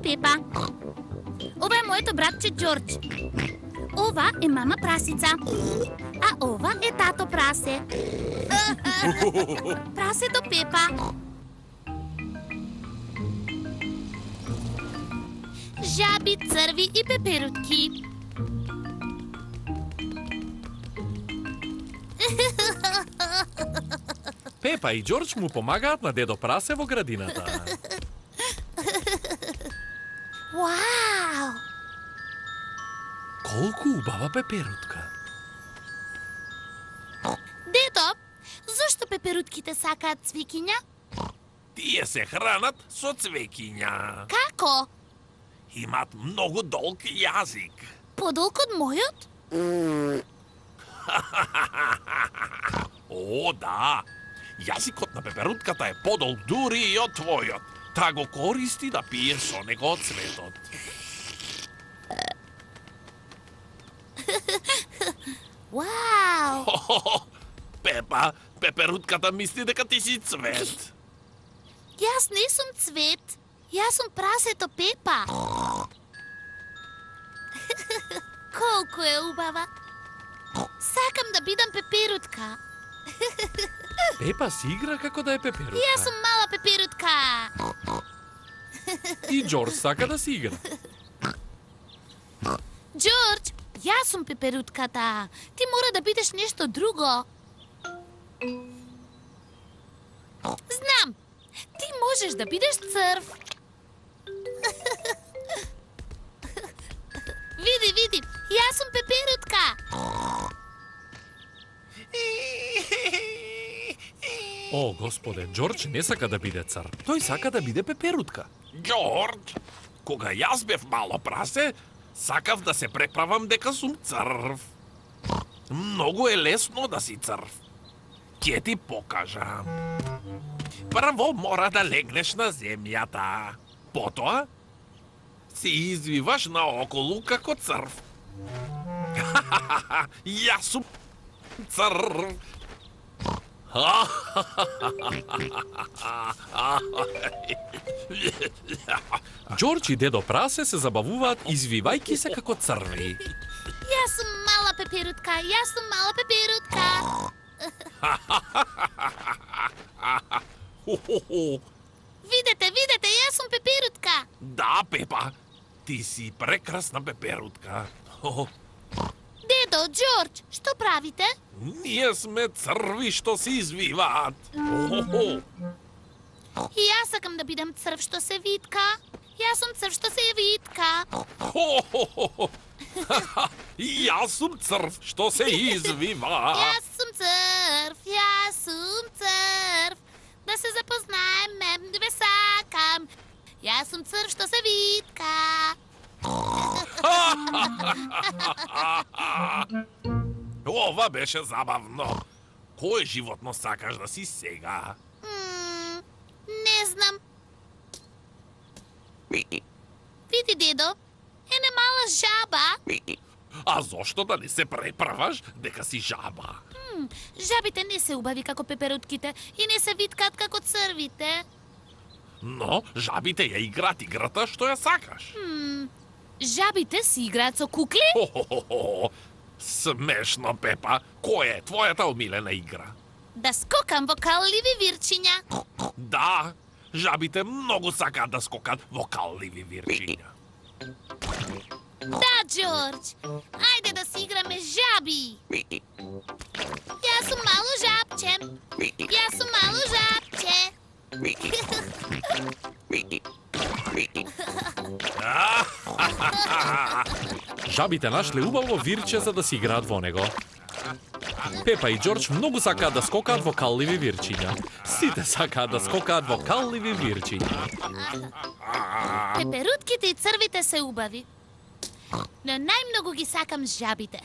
Пепа. Ова е моето братче Џорџ. Ова е мама прасица. А ова е тато прасе. Прасето Пепа. Жаби, црви и пеперутки. Пепа и Џорџ му помагаат на дедо прасе во градината. Вау! Колку убава пеперутка. Дедо, зошто пеперутките сакаат цвекиња? Тие се хранат со цвекиња. Како? Имат многу долг јазик. Подолг од мојот? О, да. Јазикот на пеперутката е подолг дури и од твојот. Та го користи да пие со него од цветот. Вау! Пепа, пеперутката мисли дека ти си цвет. Јас не сум цвет. Јас сум прасето Пепа. Колку е убава. Сакам да бидам пеперутка. Пепа си игра како да е пеперутка. Јас сум мала пеперутка. И Џорџ сака да си игра. Џорџ, јас сум пеперутката. Ти мора да бидеш нешто друго. Знам. Ти можеш да бидеш црв. Види, види, јас сум пеперутка. О, господе, Џорџ не сака да биде цар. Тој сака да биде пеперутка. Џорџ, кога јас бев мало прасе, сакав да се преправам дека сум црв. Многу е лесно да си црв. Ќе ти покажам. Прво мора да легнеш на земјата. Потоа се извиваш наоколу како црв. Јас сум црв. Џорџ и дедо прасе се забавуваат извивајки се како црви. Јас сум мала пеперутка, јас сум мала пеперутка. Видете, видете, јас сум пеперутка. Да, Пепа, ти си прекрасна пеперутка. Дедо, Џорџ, што правите? Ние сме црви што се извиваат. И јас сакам да бидам црв што се витка. Јас сум црв што се витка. Јас сум црв што се извива. Јас сум црв, јас сум црв. Да се запознаеме, да ве сакам. Јас сум црв што се витка. Ова беше забавно. Кој животно сакаш да си сега? Не знам. Види, дедо, една мала жаба. А зошто да не се преправаш дека си жаба? Жабите не се убави како пеперутките и не се виткаат како црвите. Но жабите ја играат играта што ја сакаш. Жабите си играат со кукли? Смешно, Пепа. Која е твојата омилена игра? Да скокам во калливи вирчиња. Да, жабите многу сакаат да скокат во калливи вирчиња. Да, Џорџ. Ајде да си играме жаби. Јас сум мало жабче. Јас сум мало жабче. Жабите нашле убаво вирче за да си играат во него. Пепа и Џорџ многу сакаат да скокаат во калливи вирчиња. Сите сакаат да скокаат во калливи вирчиња. Пеперутките и црвите се убави. Но најмногу ги сакам жабите.